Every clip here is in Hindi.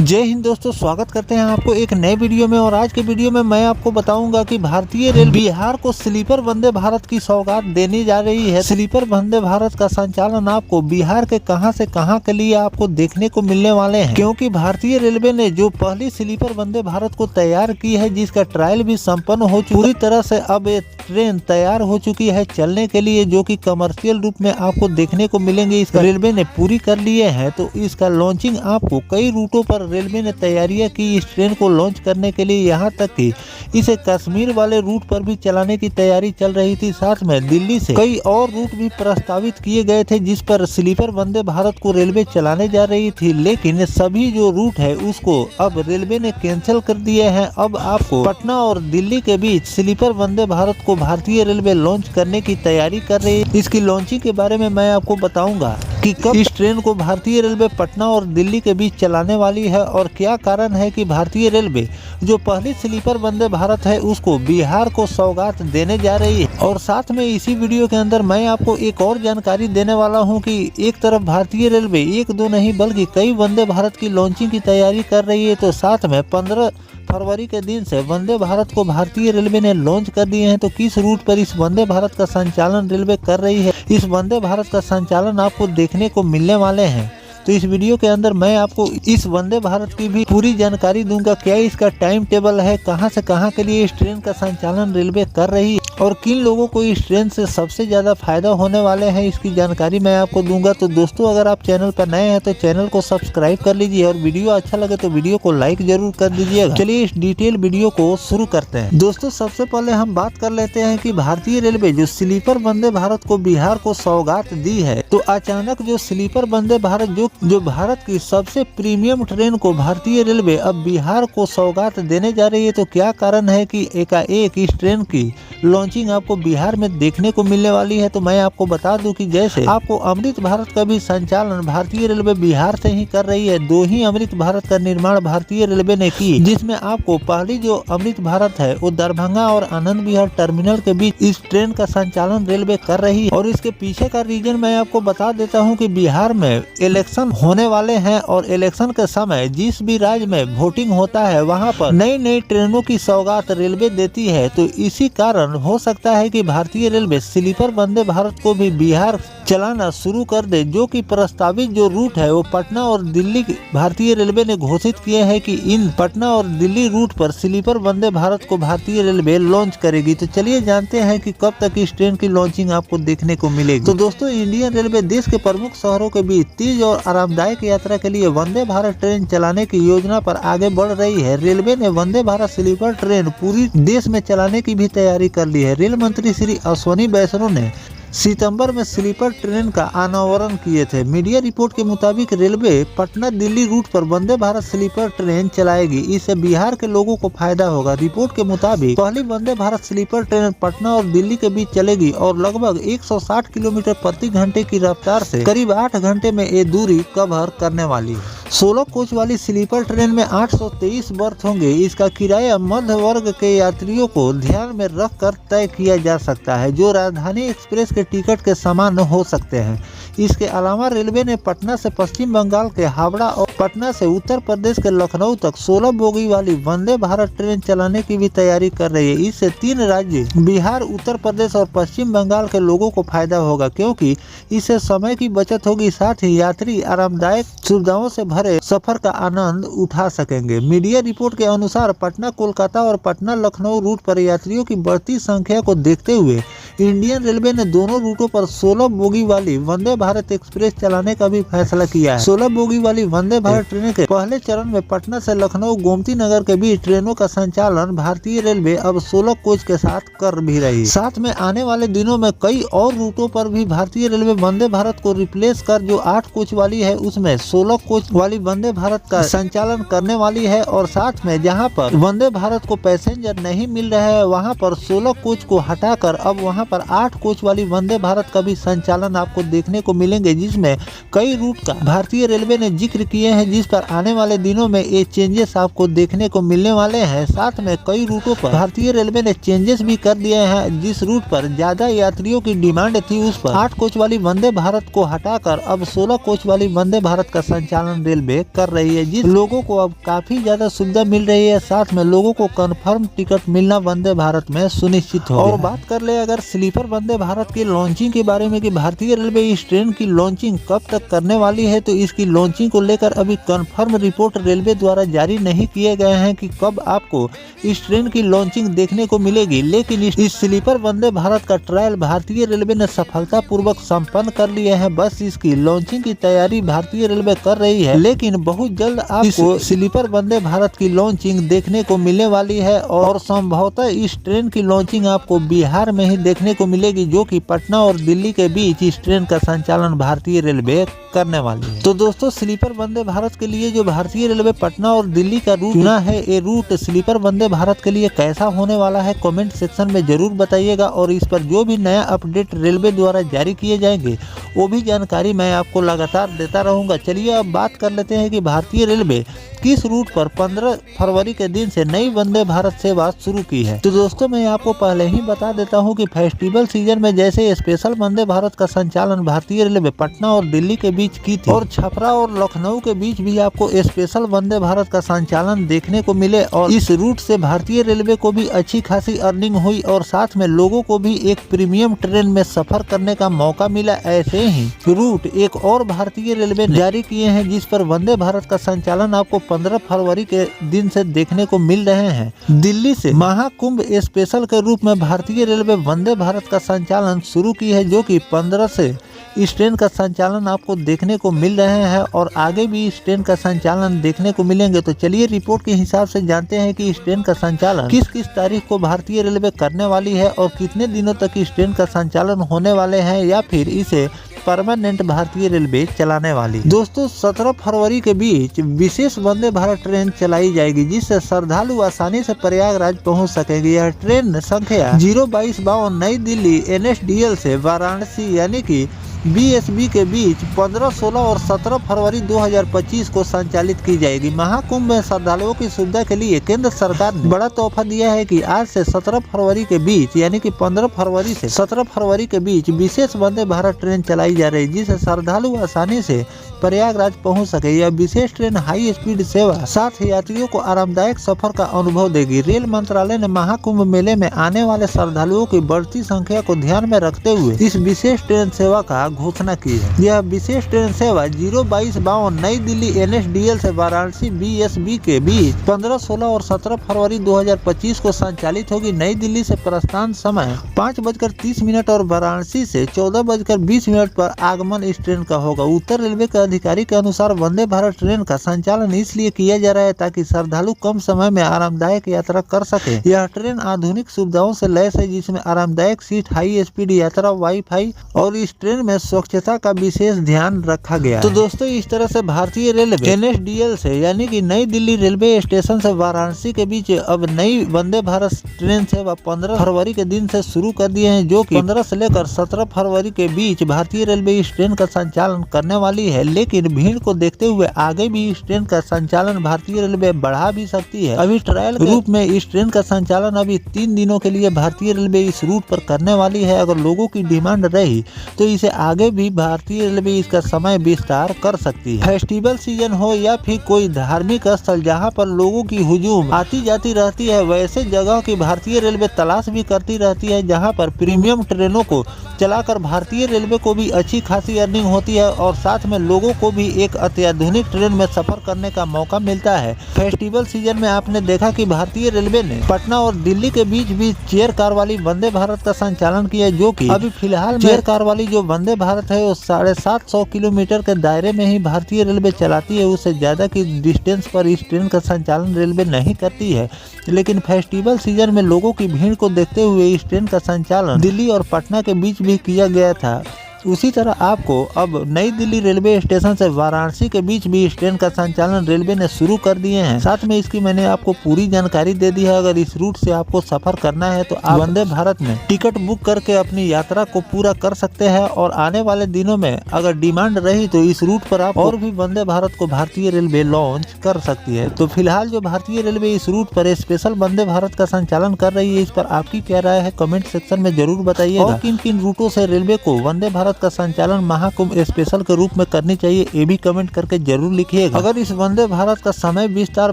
जय हिंद दोस्तों, स्वागत करते हैं आपको एक नए वीडियो में। और आज के वीडियो में मैं आपको बताऊंगा कि भारतीय रेल बिहार को स्लीपर वंदे भारत की सौगात देने जा रही है। स्लीपर वंदे भारत का संचालन आपको बिहार के कहां से कहां के लिए आपको देखने को मिलने वाले हैं, क्योंकि भारतीय रेलवे ने जो पहली स्लीपर वंदे भारत को तैयार की है, जिसका ट्रायल भी संपन्न हो चुकी पूरी तरह से अब ये ट्रेन तैयार हो चुकी है चलने के लिए, जो कि कमर्शियल रूप में आपको देखने को मिलेंगे। इसका रेलवे ने पूरी कर लिए है, तो इसका लॉन्चिंग आपको कई रूटों पर रेलवे ने तैयारियां की इस ट्रेन को लॉन्च करने के लिए। यहाँ तक कि इसे कश्मीर वाले रूट पर भी चलाने की तैयारी चल रही थी। साथ में दिल्ली से कई और रूट भी प्रस्तावित किए गए थे, जिस पर स्लीपर वंदे भारत को रेलवे चलाने जा रही थी, लेकिन सभी जो रूट है उसको अब रेलवे ने कैंसिल कर दिए हैं। अब आपको पटना और दिल्ली के बीच स्लीपर वंदे भारत को भारतीय रेलवे लॉन्च करने की तैयारी कर रही है। इसकी लॉन्चिंग के बारे में मैं आपको बताऊंगा कि कब इस ट्रेन को भारतीय रेलवे पटना और दिल्ली के बीच चलाने वाली है, और क्या कारण है कि भारतीय रेलवे जो पहली स्लीपर वंदे भारत है उसको बिहार को सौगात देने जा रही है। और साथ में इसी वीडियो के अंदर मैं आपको एक और जानकारी देने वाला हूं कि एक तरफ भारतीय रेलवे एक दो नहीं बल्कि कई वंदे भारत की लॉन्चिंग की तैयारी कर रही है, तो साथ में 15 फरवरी के दिन से वंदे भारत को भारतीय रेलवे ने लॉन्च कर दिए हैं। तो किस रूट पर इस वंदे भारत का संचालन रेलवे कर रही है, इस वंदे भारत का संचालन आपको देखने को मिलने वाले हैं। तो इस वीडियो के अंदर मैं आपको इस वंदे भारत की भी पूरी जानकारी दूंगा। क्या इसका टाइम टेबल है, कहां से कहां के लिए इस ट्रेन का संचालन रेलवे कर रही है, और किन लोगों को इस ट्रेन से सबसे ज्यादा फायदा होने वाले हैं, इसकी जानकारी मैं आपको दूंगा। तो दोस्तों, अगर आप चैनल पर नए हैं तो चैनल को सब्सक्राइब कर लीजिए, और वीडियो अच्छा लगे तो वीडियो को लाइक जरूर कर दीजिएगा। चलिए इस डिटेल वीडियो को शुरू करते हैं। दोस्तों, सबसे पहले हम बात कर लेते हैं कि भारतीय रेलवे जो स्लीपर वंदे भारत को बिहार को सौगात दी है, तो अचानक जो स्लीपर वंदे भारत जो भारत की सबसे प्रीमियम ट्रेन को भारतीय रेलवे अब बिहार को सौगात देने जा रही है, तो क्या कारण है कि एकाएक इस ट्रेन की लॉन्चिंग आपको बिहार में देखने को मिलने वाली है। तो मैं आपको बता दूं कि जैसे आपको अमृत भारत का भी संचालन भारतीय रेलवे बिहार से ही कर रही है। 2 ही अमृत भारत का निर्माण भारतीय रेलवे ने की, जिसमें आपको पहली जो अमृत भारत है वो दरभंगा और आनंद विहार टर्मिनल के बीच इस ट्रेन का संचालन रेलवे कर रही है। और इसके पीछे का रीजन मैं आपको बता देता हूँ कि बिहार में इलेक्शन होने वाले हैं, और इलेक्शन के समय जिस भी राज्य में वोटिंग होता है वहां पर नई नई ट्रेनों की सौगात रेलवे देती है। तो इसी कारण हो सकता है कि भारतीय रेलवे स्लीपर वंदे भारत को भी बिहार चलाना शुरू कर दे, जो कि प्रस्तावित जो रूट है वो पटना और दिल्ली भारतीय रेलवे ने घोषित किए हैं कि इन पटना और दिल्ली रूट पर स्लीपर वंदे भारत को भारतीय रेलवे लॉन्च करेगी। तो चलिए जानते हैं कि कब तक इस ट्रेन की लॉन्चिंग आपको देखने को मिलेगी। तो दोस्तों, इंडियन रेलवे देश के प्रमुख शहरों के बीच तेज और आरामदायक यात्रा के लिए वंदे भारत ट्रेन चलाने की योजना पर आगे बढ़ रही है। रेलवे ने वंदे भारत स्लीपर ट्रेन पूरी देश में चलाने की भी तैयारी कर ली है। रेल मंत्री श्री अश्विनी वैष्णव ने सितंबर में स्लीपर ट्रेन का अनावरण किए थे। मीडिया रिपोर्ट के मुताबिक रेलवे पटना दिल्ली रूट पर वंदे भारत स्लीपर ट्रेन चलाएगी, इससे बिहार के लोगों को फायदा होगा। रिपोर्ट के मुताबिक पहली वंदे भारत स्लीपर ट्रेन पटना और दिल्ली के बीच चलेगी और लगभग 160 किलोमीटर प्रति घंटे की रफ्तार से करीब 8 घंटे में ये दूरी कवर करने वाली है। 16 कोच वाली स्लीपर ट्रेन में 823 बर्थ होंगे। इसका किराया मध्य वर्ग के यात्रियों को ध्यान में रखकर तय किया जा सकता है, जो राजधानी एक्सप्रेस के टिकट के समान हो सकते हैं। इसके अलावा रेलवे ने पटना से पश्चिम बंगाल के हावड़ा और पटना से उत्तर प्रदेश के लखनऊ तक 16 बोगी वाली वंदे भारत ट्रेन चलाने की भी तैयारी कर रही है। इससे 3 राज्य बिहार, उत्तर प्रदेश और पश्चिम बंगाल के लोगों को फायदा होगा, क्योंकि इससे समय की बचत होगी, साथ ही यात्री आरामदायक सुविधाओं से भरे सफर का आनंद उठा सकेंगे। मीडिया रिपोर्ट के अनुसार पटना कोलकाता और पटना लखनऊ रूट पर यात्रियों की बढ़ती संख्या को देखते हुए इंडियन रेलवे ने दोनों रूटों पर 16 बोगी वाली वंदे भारत एक्सप्रेस चलाने का भी फैसला किया है। 16 बोगी वाली वंदे भारत ट्रेन के पहले चरण में पटना से लखनऊ गोमती नगर के बीच ट्रेनों का संचालन भारतीय रेलवे अब 16 कोच के साथ कर भी रही। साथ में आने वाले दिनों में कई और रूटों पर भी भारतीय रेलवे वंदे भारत को रिप्लेस कर जो 8 कोच वाली है उसमें 16 कोच वाली वंदे भारत का संचालन करने वाली है। और साथ में जहां पर वंदे भारत को पैसेंजर नहीं मिल रहे हैं वहां पर 16 कोच को हटाकर अब वहां पर 8 कोच वाली वंदे भारत का भी संचालन आपको देखने को मिलेंगे, जिसमें कई रूट का भारतीय रेलवे ने जिक्र किए हैं, जिस पर आने वाले दिनों में ये चेंजेस आपको देखने को मिलने वाले हैं। साथ में कई रूटों पर भारतीय रेलवे ने चेंजेस भी कर दिए हैं। जिस रूट पर ज्यादा यात्रियों की डिमांड थी उस पर 8 कोच वाली वंदे भारत को हटाकर अब 16 कोच वाली वंदे भारत का संचालन रेलवे रेलवे कर रही है, जिस लोगों को अब काफी ज्यादा सुविधा मिल रही है, साथ में लोगों को कंफर्म टिकट मिलना वंदे भारत में सुनिश्चित हो। और बात कर ले अगर स्लीपर वंदे भारत की लॉन्चिंग के बारे में कि भारतीय रेलवे इस ट्रेन की लॉन्चिंग कब तक करने वाली है, तो इसकी लॉन्चिंग को लेकर अभी कंफर्म रिपोर्ट रेलवे द्वारा जारी नहीं किए गए हैं कि कब आपको इस ट्रेन की लॉन्चिंग देखने को मिलेगी। लेकिन इस स्लीपर वंदे भारत का ट्रायल भारतीय रेलवे ने सफलतापूर्वक संपन्न कर लिया है। बस इसकी लॉन्चिंग की तैयारी भारतीय रेलवे कर रही है, लेकिन बहुत जल्द आपको स्लीपर वंदे भारत की लॉन्चिंग देखने को मिलने वाली है और संभवतः इस ट्रेन की लॉन्चिंग आपको बिहार में ही देखने को मिलेगी, जो कि पटना और दिल्ली के बीच इस ट्रेन का संचालन भारतीय रेलवे करने वाली है। तो दोस्तों, स्लीपर वंदे भारत के लिए जो भारतीय रेलवे पटना और दिल्ली का रूट चुना है, ये रूट स्लीपर वंदे भारत के लिए कैसा होने वाला है कमेंट सेक्शन में जरूर बताइएगा। और इस पर जो भी नया अपडेट रेलवे द्वारा जारी किए जाएंगे वो भी जानकारी मैं आपको लगातार देता रहूंगा। चलिए अब बात कर लेते हैं कि भारतीय रेलवे किस रूट पर 15 फरवरी के दिन से नई वंदे भारत सेवा शुरू की है। तो दोस्तों, मैं आपको पहले ही बता देता हूं कि फेस्टिवल सीजन में जैसे स्पेशल वंदे भारत का संचालन भारतीय रेलवे पटना और दिल्ली के बीच की थी, और छपरा और लखनऊ के बीच भी आपको स्पेशल वंदे भारत का संचालन देखने को मिले, और इस रूट से भारतीय रेलवे को भी अच्छी खासी अर्निंग हुई और साथ में लोगों को भी एक प्रीमियम ट्रेन में सफर करने का मौका मिला। ऐसे ही रूट एक और भारतीय रेलवे ने जारी किए हैं, जिस पर वंदे भारत का संचालन आपको 15 फरवरी के दिन से देखने को मिल रहे हैं। दिल्ली से महाकुंभ स्पेशल के रूप में भारतीय रेलवे वंदे भारत का संचालन शुरू की है, जो कि 15 से इस ट्रेन का संचालन आपको देखने को मिल रहे हैं और आगे भी इस ट्रेन का संचालन देखने को मिलेंगे। तो चलिए रिपोर्ट के हिसाब से जानते हैं कि इस ट्रेन का संचालन किस किस तारीख को भारतीय रेलवे करने वाली है और कितने दिनों तक इस ट्रेन का संचालन होने वाले हैं, या फिर इसे परमानेंट भारतीय रेलवे चलाने वाली। दोस्तों, 17 फरवरी के बीच विशेष वंदे भारत ट्रेन चलाई जाएगी, जिससे श्रद्धालु आसानी से प्रयागराज पहुंच सकेंगे। यह ट्रेन संख्या 02252 नई दिल्ली NSDL से वाराणसी यानी कि BSB के बीच 15, 16 और 17 फरवरी 2025 को संचालित की जाएगी। महाकुंभ में श्रद्धालुओं की सुविधा के लिए केंद्र सरकार ने बड़ा तोहफा दिया है कि आज से 17 फरवरी के बीच यानी कि 15 फरवरी से 17 फरवरी के बीच विशेष वंदे भारत ट्रेन चलाई जा रही है, जिससे श्रद्धालु आसानी से प्रयागराज पहुंच सके। यह विशेष ट्रेन हाई स्पीड सेवा साथ यात्रियों को आरामदायक सफर का अनुभव देगी। रेल मंत्रालय ने महाकुंभ मेले में आने वाले श्रद्धालुओं की बढ़ती संख्या को ध्यान में रखते हुए इस विशेष ट्रेन सेवा का घोषणा की है। यह विशेष ट्रेन सेवा 02252 नई दिल्ली NSDL से वाराणसी BSB के बीच 15, 16 और 17 फरवरी 2025 को संचालित होगी। नई दिल्ली से प्रस्थान समय 5:30 और वाराणसी से 14:20 पर आगमन इस ट्रेन का होगा। उत्तर रेलवे के अधिकारी के अनुसार वंदे भारत ट्रेन का संचालन इसलिए किया जा रहा है ताकि श्रद्धालु कम समय में आरामदायक यात्रा कर सके। यह ट्रेन आधुनिक सुविधाओं से लैस है, जिसमें आरामदायक सीट, हाई स्पीड यात्रा, वाईफाई और इस ट्रेन में स्वच्छता का विशेष ध्यान रखा गया। तो दोस्तों, इस तरह से भारतीय रेलवे NSDL से यानी कि नई दिल्ली रेलवे स्टेशन से वाराणसी के बीच अब नई वंदे भारत ट्रेन सेवा 15 फरवरी के दिन से शुरू कर दिए हैं, जो कि 15 से लेकर 17 फरवरी के बीच भारतीय रेलवे इस ट्रेन का संचालन करने वाली है। लेकिन भीड़ को देखते हुए आगे भी इस ट्रेन का संचालन भारतीय रेलवे बढ़ा भी सकती है। अभी ट्रायल रूप में इस ट्रेन का संचालन अभी 3 दिनों के लिए भारतीय रेलवे इस रूट पर करने वाली है। अगर लोगों की डिमांड रही तो इसे आगे भी भारतीय रेलवे इसका समय विस्तार कर सकती है। फेस्टिवल सीजन हो या फिर कोई धार्मिक स्थल जहां पर लोगों की हुजूम आती जाती रहती है, वैसे जगह की भारतीय रेलवे तलाश भी करती रहती है, जहां पर प्रीमियम ट्रेनों को चलाकर भारतीय रेलवे को भी अच्छी खासी अर्निंग होती है और साथ में लोगों को भी एक अत्याधुनिक ट्रेन में सफर करने का मौका मिलता है। फेस्टिवल सीजन में आपने देखा कि भारतीय रेलवे ने पटना और दिल्ली के बीच भी चेयर कार वाली वंदे भारत का संचालन किया, जो कि अभी फिलहाल चेयर कार वाली जो वंदे भारत है वो 750 किलोमीटर के दायरे में ही भारतीय रेलवे चलाती है। उससे ज्यादा की डिस्टेंस पर इस ट्रेन का संचालन रेलवे नहीं करती है। लेकिन फेस्टिवल सीजन में लोगों की भीड़ को देखते हुए इस ट्रेन का संचालन दिल्ली और पटना के बीच भी किया गया था। उसी तरह आपको अब नई दिल्ली रेलवे स्टेशन से वाराणसी के बीच भी इस ट्रेन का संचालन रेलवे ने शुरू कर दिए हैं। साथ में इसकी मैंने आपको पूरी जानकारी दे दी है। अगर इस रूट से आपको सफर करना है तो आप वंदे भारत में टिकट बुक करके अपनी यात्रा को पूरा कर सकते हैं और आने वाले दिनों में अगर डिमांड रही तो इस रूट पर आप और भी वंदे भारत को भारतीय रेलवे लॉन्च कर सकती है। तो फिलहाल जो भारतीय रेलवे इस रूट पर स्पेशल वंदे भारत का संचालन कर रही है, इस पर आपकी क्या राय है कमेंट सेक्शन में जरूर बताइएगा। और किन किन रूटों से रेलवे को वंदे भारत भारत का संचालन महाकुंभ स्पेशल के रूप में करनी चाहिए, ये भी कमेंट करके जरूर लिखिएगा। अगर इस वंदे भारत का समय विस्तार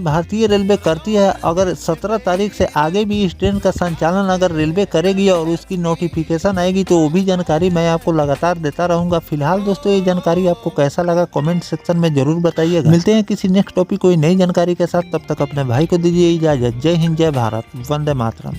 भारतीय रेलवे करती है, अगर 17 तारीख से आगे भी इस ट्रेन का संचालन अगर रेलवे करेगी और उसकी नोटिफिकेशन आएगी तो वो भी जानकारी मैं आपको लगातार देता रहूंगा। फिलहाल दोस्तों ये जानकारी आपको कैसा लगा कमेंट सेक्शन में जरूर बताइएगा। मिलते हैं किसी नेक्स्ट टॉपिक कोई नई जानकारी के साथ, तब तक अपने भाई को दीजिए इजाजत। जय हिंद, जय भारत, वंदे मातरम।